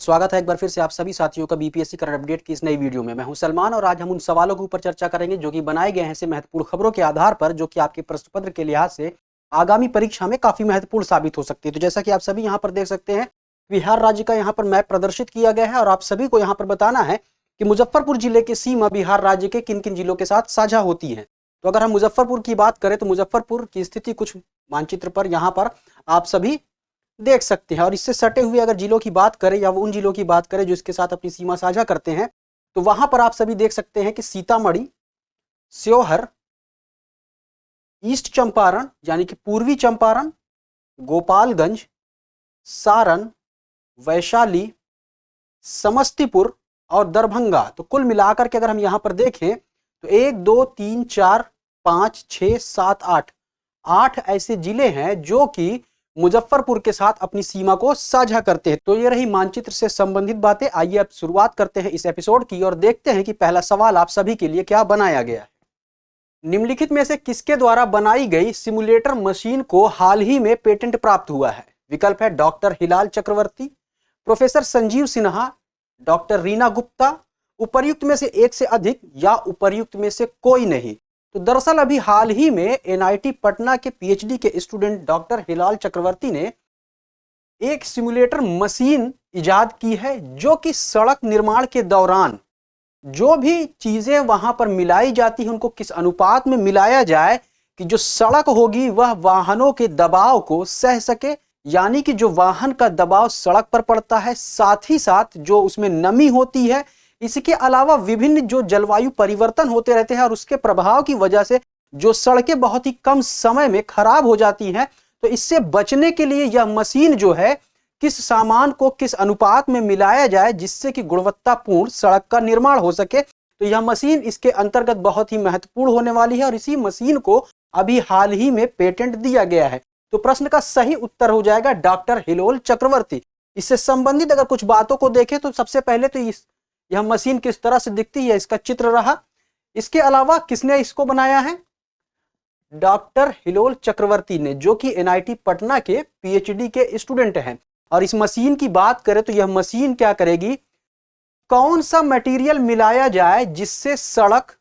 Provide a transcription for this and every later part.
स्वागत है एक बार फिर से आप सभी साथियों का बीपीएससी करंट अपडेट की इस नई वीडियो में। मैं हूं सलमान और आज हम उन सवालों के ऊपर चर्चा करेंगे जो कि बनाए गए हैं ऐसे महत्वपूर्ण खबरों के आधार पर जो कि आपके प्रश्न पत्र के लिहाज से आगामी परीक्षा में काफी महत्वपूर्ण साबित हो सकती है। तो जैसा कि आप सभी यहाँ पर देख सकते हैं, बिहार राज्य का यहाँ पर मैप प्रदर्शित किया गया है और आप सभी को यहाँ पर बताना है कि मुजफ्फरपुर जिले की सीमा बिहार राज्य के किन किन जिलों के साथ साझा होती है। तो अगर हम मुजफ्फरपुर की बात करें तो मुजफ्फरपुर की स्थिति कुछ मानचित्र पर यहाँ पर आप सभी देख सकते हैं। और इससे सटे हुए अगर जिलों की बात करें या उन जिलों की बात करें जो इसके साथ अपनी सीमा साझा करते हैं, तो वहां पर आप सभी देख सकते हैं कि सीतामढ़ी, श्योहर, ईस्ट चंपारण यानी कि पूर्वी चंपारण, गोपालगंज, सारण, वैशाली, समस्तीपुर और दरभंगा। तो कुल मिलाकर के अगर हम यहां पर देखें तो 1 2 3 4 5 6 7 8 ऐसे जिले हैं जो कि मुजफ्फरपुर के साथ अपनी सीमा को साझा करते हैं। तो ये रही मानचित्र से संबंधित बातें। आइए अब शुरुआत करते हैं इस एपिसोड की और देखते हैं कि पहला सवाल आप सभी के लिए क्या बनाया गया है। निम्नलिखित में से किसके द्वारा बनाई गई सिमुलेटर मशीन को हाल ही में पेटेंट प्राप्त हुआ है? विकल्प है डॉक्टर हिलाल चक्रवर्ती, प्रोफेसर संजीव सिन्हा, डॉक्टर रीना गुप्ता, उपर्युक्त में से एक से अधिक या उपर्युक्त में से कोई नहीं। तो दरअसल अभी हाल ही में एनआईटी पटना के पीएचडी के स्टूडेंट डॉक्टर हिलाल चक्रवर्ती ने एक सिमुलेटर मशीन इजाद की है जो कि सड़क निर्माण के दौरान जो भी चीजें वहां पर मिलाई जाती हैं उनको किस अनुपात में मिलाया जाए कि जो सड़क होगी वह वाहनों के दबाव को सह सके। यानी कि जो वाहन का दबाव सड़क पर पड़ता है, साथ ही साथ जो उसमें नमी होती है, इसके अलावा विभिन्न जो जलवायु परिवर्तन होते रहते हैं और उसके प्रभाव की वजह से जो सड़कें बहुत ही कम समय में खराब हो जाती हैं, तो इससे बचने के लिए यह मशीन जो है किस सामान को किस अनुपात में मिलाया जाए जिससे कि गुणवत्तापूर्ण सड़क का निर्माण हो सके। तो यह मशीन इसके अंतर्गत बहुत ही महत्वपूर्ण होने वाली है और इसी मशीन को अभी हाल ही में पेटेंट दिया गया है। तो प्रश्न का सही उत्तर हो जाएगा डॉक्टर हिलोल चक्रवर्ती। इससे संबंधित अगर कुछ बातों को देखें तो सबसे पहले तो यह मशीन किस तरह से दिखती है इसका चित्र रहा। इसके अलावा किसने इसको बनाया है? डॉक्टर हिलोल चक्रवर्ती ने, जो कि एनआईटी पटना के पीएचडी के स्टूडेंट हैं। और इस मशीन की बात करें तो यह मशीन क्या करेगी, कौन सा मटेरियल मिलाया जाए जिससे सड़क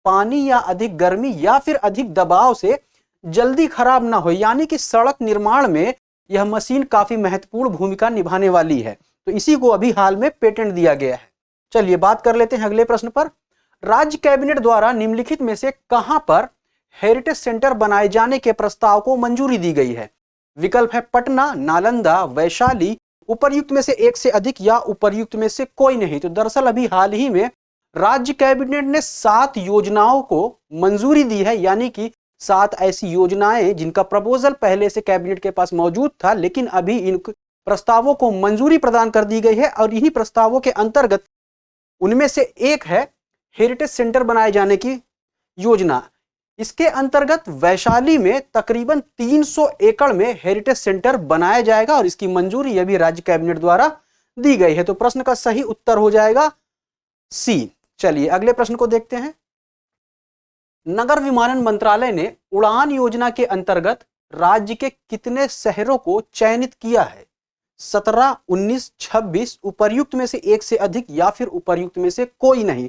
पानी या अधिक गर्मी या फिर अधिक दबाव से जल्दी खराब ना हो। यानी कि सड़क निर्माण में यह मशीन काफी महत्वपूर्ण भूमिका निभाने वाली है। तो इसी को अभी हाल में पेटेंट दिया गया है। चलिए बात कर लेते हैं अगले प्रश्न पर। राज्य कैबिनेट द्वारा निम्नलिखित में से कहां पर हेरिटेज सेंटर बनाए जाने के प्रस्ताव को मंजूरी दी गई है? विकल्प है पटना, नालंदा, वैशाली, उपर्युक्त में से एक से अधिक या उपर्युक्त में से कोई नहीं। तो दरअसल अभी हाल ही में राज्य कैबिनेट ने 7 योजनाओं को मंजूरी दी है। यानी कि 7 ऐसी योजनाएं जिनका प्रपोजल पहले से कैबिनेट के पास मौजूद था, लेकिन अभी इन प्रस्तावों को मंजूरी प्रदान कर दी गई है। और इन्हीं प्रस्तावों के अंतर्गत उनमें से एक है हेरिटेज सेंटर बनाए जाने की योजना। इसके अंतर्गत वैशाली में तकरीबन 300 एकड़ में हेरिटेज सेंटर बनाया जाएगा और इसकी मंजूरी अभी राज्य कैबिनेट द्वारा दी गई है। तो प्रश्न का सही उत्तर हो जाएगा सी। चलिए अगले प्रश्न को देखते हैं। नगर विमानन मंत्रालय ने उड़ान योजना के अंतर्गत राज्य के कितने शहरों को चयनित किया है? 17, 19, 26, उपर्युक्त में से एक से अधिक या फिर उपर्युक्त में से कोई नहीं।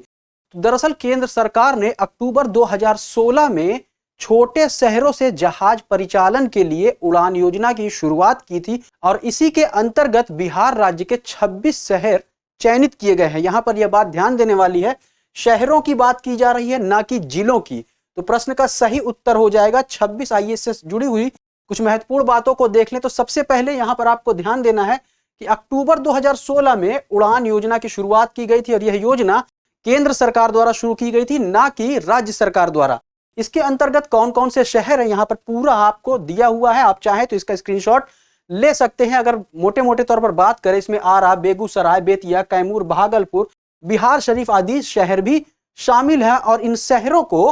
तो दरअसल केंद्र सरकार ने अक्टूबर 2016 में छोटे शहरों से जहाज परिचालन के लिए उड़ान योजना की शुरुआत की थी और इसी के अंतर्गत बिहार राज्य के 26 शहर चयनित किए गए हैं। यहां पर यह बात ध्यान देने वाली है, शहरों की बात की जा रही है ना कि जिलों की। तो प्रश्न का सही उत्तर हो जाएगा 26। आइए इससे जुड़ी हुई कुछ महत्वपूर्ण बातों को देख लें। तो सबसे पहले यहां पर आपको ध्यान देना है कि अक्टूबर 2016 में उड़ान योजना की शुरुआत की गई थी और यह योजना केंद्र सरकार द्वारा शुरू की गई थी, ना कि राज्य सरकार द्वारा। इसके अंतर्गत कौन कौन से शहर हैं यहां पर पूरा आपको दिया हुआ है। आप चाहें तो इसका स्क्रीनशॉट ले सकते हैं। अगर मोटे मोटे तौर पर बात करें, इसमें आरा, बेगूसराय, बेतिया, कैमूर, भागलपुर, बिहार शरीफ आदि शहर भी शामिल है और इन शहरों को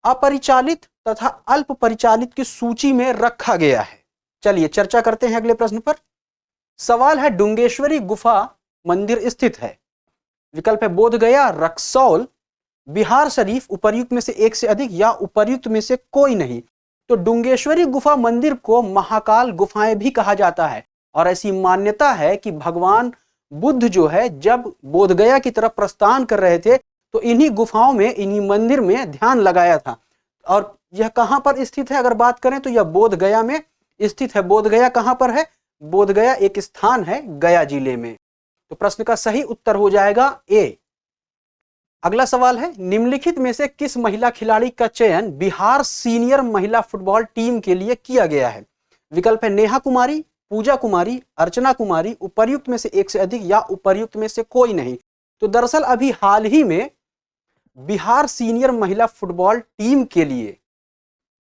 अपरिचालित तथा अल्प परिचालित की सूची में रखा गया है। चलिए चर्चा करते हैं अगले प्रश्न पर। सवाल है, डुंगेश्वरी गुफा मंदिर स्थित है? विकल्प है बोध गया, रक्सौल, बिहार शरीफ, उपर्युक्त में से एक से अधिक या उपर्युक्त में से कोई नहीं। तो डुंगेश्वरी गुफा मंदिर को महाकाल गुफाएं भी कहा जाता है और ऐसी मान्यता है कि भगवान बुद्ध जो है जब बोधगया की तरफ प्रस्थान कर रहे थे तो इन्हीं गुफाओं में, इन्हीं मंदिर में ध्यान लगाया था। और यह कहां पर स्थित है अगर बात करें तो यह बोधगया में स्थित है। बोधगया कहां पर है? बोधगया एक स्थान है गया जिले में। तो प्रश्न का सही उत्तर हो जाएगा ए। अगला सवाल है, निम्नलिखित में से किस महिला खिलाड़ी का चयन बिहार सीनियर महिला फुटबॉल टीम के लिए किया गया है? विकल्प है नेहा कुमारी, पूजा कुमारी, अर्चना कुमारी, उपर्युक्त में से एक से अधिक या उपर्युक्त में से कोई नहीं। तो दरअसल अभी हाल ही में बिहार सीनियर महिला फुटबॉल टीम के लिए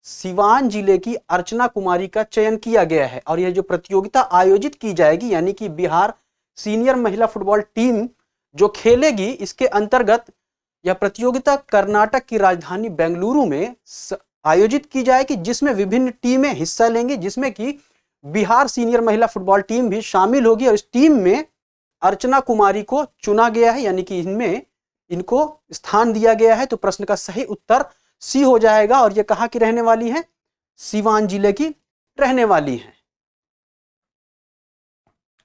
सिवान जिले की अर्चना कुमारी का चयन किया गया है। और यह जो प्रतियोगिता आयोजित की जाएगी यानी कि बिहार सीनियर महिला फुटबॉल टीम जो खेलेगी, इसके अंतर्गत यह प्रतियोगिता कर्नाटक की राजधानी बेंगलुरु में आयोजित की जाएगी, जिसमें विभिन्न टीमें हिस्सा लेंगी, जिसमें कि बिहार सीनियर महिला फुटबॉल टीम भी शामिल होगी। और इस टीम में अर्चना कुमारी को चुना गया है, यानी कि इनमें इनको स्थान दिया गया है। तो प्रश्न का सही उत्तर सी हो जाएगा। और ये कहां की रहने वाली है? सिवान जिले की रहने वाली है।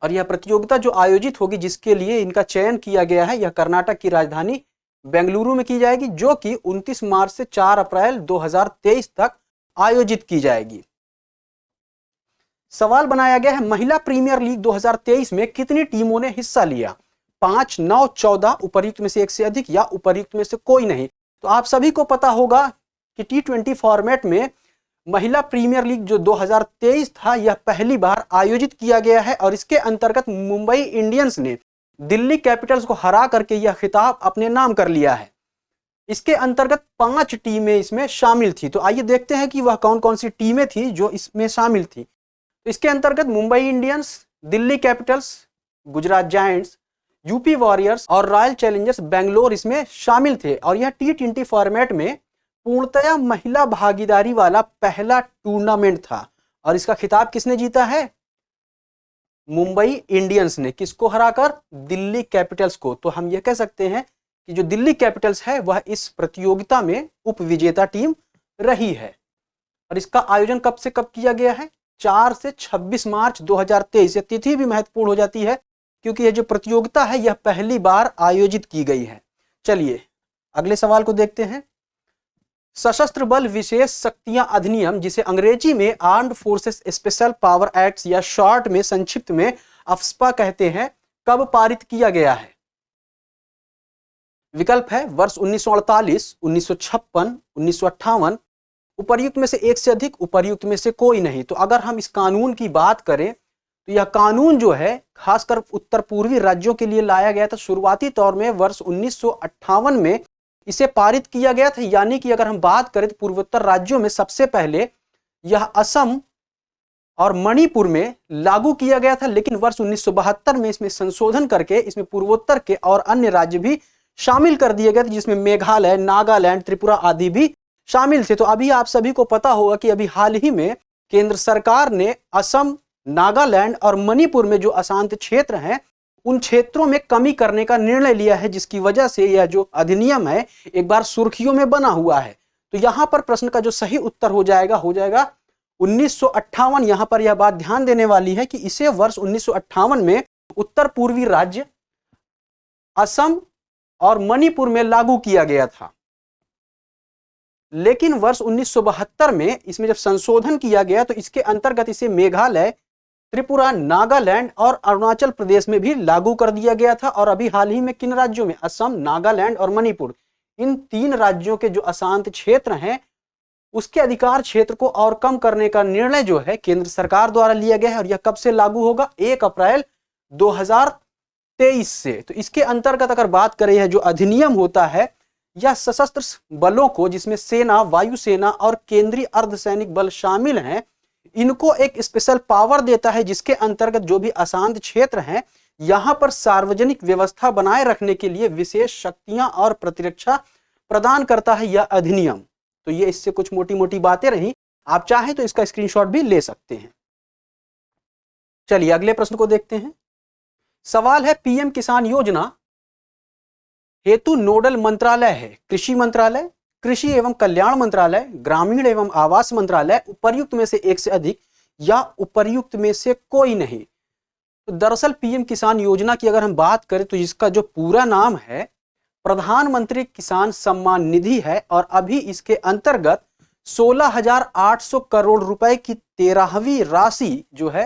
और यह प्रतियोगिता जो आयोजित होगी, जिसके लिए इनका चयन किया गया है, यह कर्नाटक की राजधानी बेंगलुरु में की जाएगी, जो कि 29 मार्च से 4 अप्रैल 2023 तक आयोजित की जाएगी। सवाल बनाया गया है, महिला प्रीमियर लीग 2023 में कितनी टीमों ने हिस्सा लिया? 5, 9, 14, उपर्युक्त में से एक से अधिक या उपर्युक्त में से कोई नहीं। तो आप सभी को पता होगा कि T20 फॉर्मेट में महिला प्रीमियर लीग जो 2023 था, यह पहली बार आयोजित किया गया है। और इसके अंतर्गत मुंबई इंडियंस ने दिल्ली कैपिटल्स को हरा करके यह खिताब अपने नाम कर लिया है। इसके अंतर्गत 5 टीमें इसमें शामिल थी। तो आइए देखते हैं कि वह कौन कौन सी टीमें थी जो इसमें शामिल थी। तो इसके अंतर्गत Mumbai Indians, Delhi Capitals, Gujarat giants, UP warriors और रॉयल चैलेंजर्स बेंगलोर इसमें शामिल थे। और यह T20 फॉर्मेट में पूर्णतया महिला भागीदारी वाला पहला टूर्नामेंट था। और इसका खिताब किसने जीता है? मुंबई इंडियंस ने। किसको हराकर? दिल्ली कैपिटल्स को। तो हम यह कह सकते हैं कि जो दिल्ली कैपिटल्स है वह इस प्रतियोगिता में उपविजेता टीम रही है। और इसका आयोजन कब से कब किया गया है? 4 से 26 मार्च 2023। यह तिथि भी महत्वपूर्ण हो जाती है क्योंकि यह जो प्रतियोगिता है यह पहली बार आयोजित की गई है। चलिए अगले सवाल को देखते हैं। सशस्त्र बल विशेष शक्तियां अधिनियम, जिसे अंग्रेजी में armed forces special power act या शॉर्ट में संक्षिप्त में अफ्स्पा कहते हैं, कब पारित किया गया है? विकल्प है वर्ष 1948, 1956, 1958, उपर्युक्त में से एक से अधिक, उपर्युक्त में से कोई नहीं। तो अगर हम इस कानून की बात करें तो यह कानून जो है खासकर उत्तर पूर्वी राज्यों के लिए लाया गया था। शुरुआती तौर में वर्ष 1958 में इसे पारित किया गया था। यानी कि अगर हम बात करें तो पूर्वोत्तर राज्यों में सबसे पहले यह असम और मणिपुर में लागू किया गया था, लेकिन वर्ष 1972 में इसमें संशोधन करके इसमें पूर्वोत्तर के और अन्य राज्य भी शामिल कर दिए गए थे, जिसमें मेघालय, नागालैंड, त्रिपुरा आदि भी शामिल थे। तो अभी आप सभी को पता होगा कि अभी हाल ही में केंद्र सरकार ने असम, नागालैंड और मणिपुर में जो अशांत क्षेत्र हैं उन क्षेत्रों में कमी करने का निर्णय लिया है, जिसकी वजह से यह जो अधिनियम है एक बार सुर्खियों में बना हुआ है। तो यहां पर प्रश्न का जो सही उत्तर हो जाएगा 1958। यहां पर यह बात ध्यान देने वाली है कि इसे वर्ष 1958 में उत्तर पूर्वी राज्य असम और मणिपुर में लागू किया गया था, लेकिन वर्ष 1972 में इसमें जब संशोधन किया गया तो इसके अंतर्गत इसे मेघालय, त्रिपुरा, नागालैंड और अरुणाचल प्रदेश में भी लागू कर दिया गया था। और अभी हाल ही में किन राज्यों में? असम, नागालैंड और मणिपुर, इन 3 राज्यों के जो अशांत क्षेत्र हैं उसके अधिकार क्षेत्र को और कम करने का निर्णय जो है केंद्र सरकार द्वारा लिया गया है। और यह कब से लागू होगा? 1 अप्रैल 2023 से। तो इसके अंतर्गत अगर बात करें, यह जो अधिनियम होता है यह सशस्त्र बलों को, जिसमें सेना, वायुसेना और केंद्रीय अर्धसैनिक बल शामिल हैं, इनको एक स्पेशल पावर देता है, जिसके अंतर्गत जो भी अशांत क्षेत्र हैं यहां पर सार्वजनिक व्यवस्था बनाए रखने के लिए विशेष शक्तियां और प्रतिरक्षा प्रदान करता है यह अधिनियम। तो ये इससे कुछ मोटी मोटी बातें रही, आप चाहें तो इसका स्क्रीनशॉट भी ले सकते हैं। चलिए अगले प्रश्न को देखते हैं। सवाल है, पीएम किसान योजना हेतु नोडल मंत्रालय है कृषि मंत्रालय, कृषि एवं कल्याण मंत्रालय, ग्रामीण एवं आवास मंत्रालय, उपर्युक्त में से एक से अधिक या उपर्युक्त में से कोई नहीं। तो दरअसल पीएम किसान योजना की अगर हम बात करें तो इसका जो पूरा नाम है प्रधानमंत्री किसान सम्मान निधि है और अभी इसके अंतर्गत 16,800 करोड़ रुपए की 13वीं राशि जो है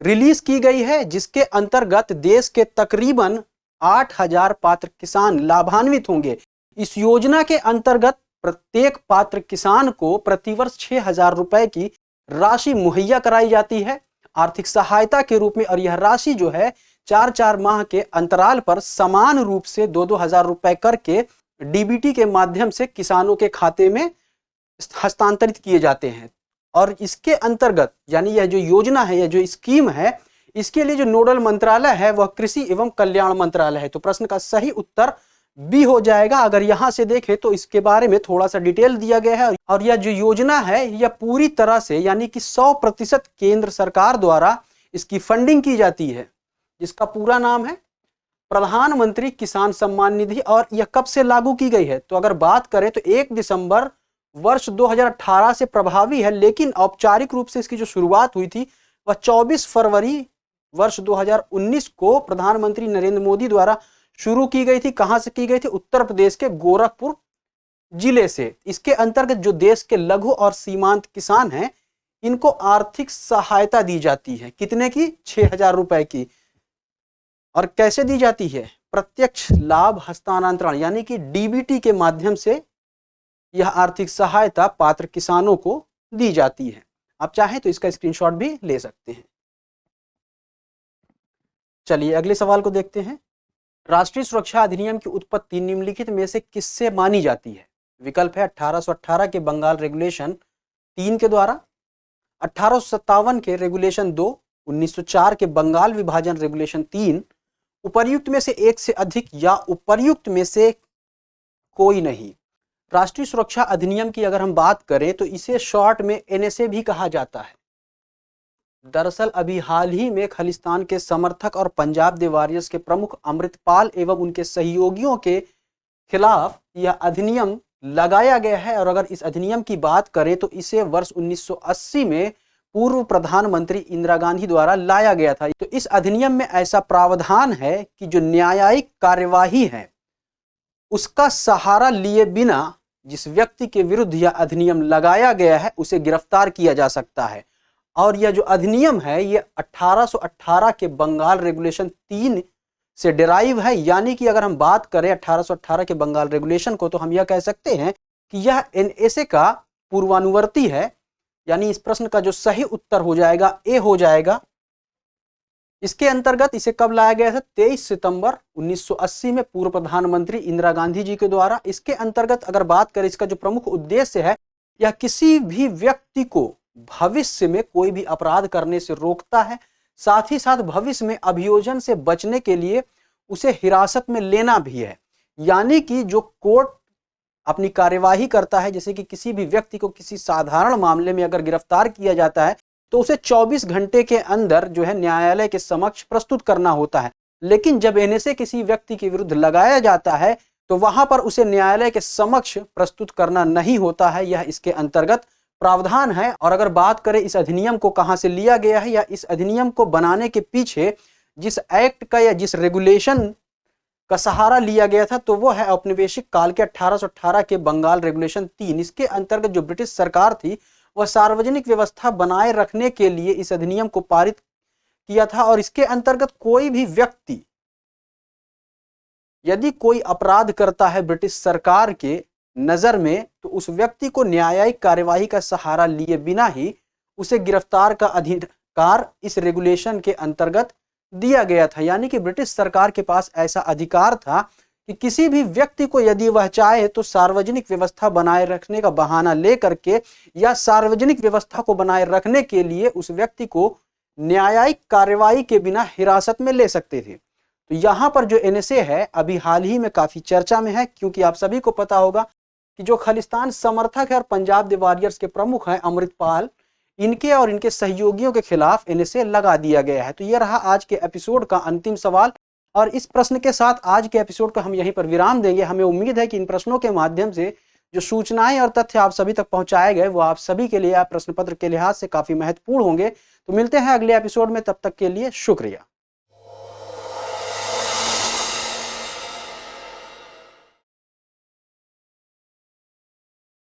रिलीज की गई है, जिसके अंतर्गत देश के तकरीबन 8,000 पात्र किसान लाभान्वित होंगे। इस योजना के अंतर्गत प्रत्येक पात्र किसान को प्रतिवर्ष 6,000 रुपए की राशि मुहैया कराई जाती है आर्थिक सहायता के रूप में, और यह राशि जो है 4-4 माह के अंतराल पर समान रूप से 2-2 हजार रुपए करके डीबीटी के माध्यम से किसानों के खाते में हस्तांतरित किए जाते हैं। और इसके अंतर्गत यानी यह जो योजना है, यह जो स्कीम है, इसके लिए जो नोडल मंत्रालय है वह कृषि एवं कल्याण मंत्रालय है। तो प्रश्न का सही उत्तर बी हो जाएगा। अगर यहां से देखें तो इसके बारे में थोड़ा सा डिटेल दिया गया है और यह जो योजना है यह पूरी तरह से यानी कि 100% केंद्र सरकार द्वारा इसकी फंडिंग की जाती है, जिसका पूरा नाम है प्रधानमंत्री किसान सम्मान निधि। और यह कब से लागू की गई है तो अगर बात करें तो 1 दिसंबर वर्ष 2018 से प्रभावी है, लेकिन औपचारिक रूप से इसकी जो शुरुआत हुई थी वह 24 फरवरी वर्ष 2019 को प्रधानमंत्री नरेंद्र मोदी द्वारा शुरू की गई थी। कहां से की गई थी? उत्तर प्रदेश के गोरखपुर जिले से। इसके अंतर्गत जो देश के लघु और सीमांत किसान हैं इनको आर्थिक सहायता दी जाती है। कितने की? 6,000 रुपए की। और कैसे दी जाती है? प्रत्यक्ष लाभ हस्तांतरण यानी कि डीबीटी के माध्यम से यह आर्थिक सहायता पात्र किसानों को दी जाती है। आप चाहें तो इसका स्क्रीनशॉट भी ले सकते हैं। चलिए अगले सवाल को देखते हैं। राष्ट्रीय सुरक्षा अधिनियम की उत्पत्ति निम्नलिखित में से किससे मानी जाती है? विकल्प है 1818 के बंगाल रेगुलेशन 3 के द्वारा, 1857 के रेगुलेशन 2, 1904 के बंगाल विभाजन रेगुलेशन 3, उपर्युक्त में से एक से अधिक या उपर्युक्त में से कोई नहीं। राष्ट्रीय सुरक्षा अधिनियम की अगर हम बात करें तो इसे शॉर्ट में एनएसए भी कहा जाता है। दरअसल अभी हाल ही में खालिस्तान के समर्थक और पंजाब द वॉरियर्स के प्रमुख अमृतपाल एवं उनके सहयोगियों के खिलाफ यह अधिनियम लगाया गया है। और अगर इस अधिनियम की बात करें तो इसे वर्ष 1980 में पूर्व प्रधानमंत्री इंदिरा गांधी द्वारा लाया गया था। तो इस अधिनियम में ऐसा प्रावधान है कि जो न्यायिक कार्यवाही है उसका सहारा लिए बिना जिस व्यक्ति के विरुद्ध यह अधिनियम लगाया गया है उसे गिरफ्तार किया जा सकता है। और यह जो अधिनियम है ये 1818 के बंगाल रेगुलेशन 3 से डिराइव है। यानी कि अगर हम बात करें 1818 के बंगाल रेगुलेशन को तो हम यह कह सकते हैं कि यह एनएसए का पूर्वानुवर्ती है। यानी इस प्रश्न का जो सही उत्तर हो जाएगा ए हो जाएगा। इसके अंतर्गत इसे कब लाया गया था? 23 सितंबर 1980 में पूर्व प्रधानमंत्री इंदिरा गांधी जी के द्वारा। इसके अंतर्गत अगर बात करें इसका जो प्रमुख उद्देश्य है यह किसी भी व्यक्ति को भविष्य में कोई भी अपराध करने से रोकता है, साथ ही साथ भविष्य में अभियोजन से बचने के लिए उसे हिरासत में लेना भी है। यानी कि जो कोर्ट अपनी कार्यवाही करता है, जैसे कि किसी भी व्यक्ति को किसी साधारण मामले में अगर गिरफ्तार किया जाता है तो उसे 24 घंटे के अंदर जो है न्यायालय के समक्ष प्रस्तुत करना होता है। लेकिन जब एनएसए किसी व्यक्ति के विरुद्ध लगाया जाता है तो वहां पर उसे न्यायालय के समक्ष प्रस्तुत करना नहीं होता है। यह इसके अंतर्गत प्रावधान है। और अगर बात करें इस अधिनियम को कहां से लिया गया है या इस अधिनियम को बनाने के पीछे जिस एक्ट का या जिस रेगुलेशन का सहारा लिया गया था तो वो है औपनिवेशिक काल के 1818 के बंगाल रेगुलेशन 3। इसके अंतर्गत जो ब्रिटिश सरकार थी वह सार्वजनिक व्यवस्था बनाए रखने के लिए इस अधिनियम को पारित किया था। और इसके अंतर्गत कोई भी व्यक्ति यदि कोई अपराध करता है ब्रिटिश सरकार के नजर में तो उस व्यक्ति को न्यायिक कार्यवाही का सहारा लिए बिना ही उसे गिरफ्तार का अधिकार इस रेगुलेशन के अंतर्गत दिया गया था। यानी कि ब्रिटिश सरकार के पास ऐसा अधिकार था कि किसी भी व्यक्ति को यदि वह चाहे तो सार्वजनिक व्यवस्था बनाए रखने का बहाना लेकर के या सार्वजनिक व्यवस्था को बनाए रखने के लिए उस व्यक्ति को न्यायिक कार्यवाही के बिना हिरासत में ले सकते थे। तो यहाँ पर जो एनएसए है अभी हाल ही में काफी चर्चा में है, क्योंकि आप सभी को पता होगा कि जो खालिस्तान समर्थक है और पंजाब द वॉरियर्स के प्रमुख हैं अमृतपाल, इनके और इनके सहयोगियों के खिलाफ एनएसए लगा दिया गया है। तो यह रहा आज के एपिसोड का अंतिम सवाल और इस प्रश्न के साथ आज के एपिसोड को हम यहीं पर विराम देंगे। हमें उम्मीद है कि इन प्रश्नों के माध्यम से जो सूचनाएं और तथ्य आप सभी तक पहुंचाए गए वो आप सभी के लिए प्रश्न पत्र के लिहाज से काफी महत्वपूर्ण होंगे। तो मिलते हैं अगले एपिसोड में, तब तक के लिए शुक्रिया।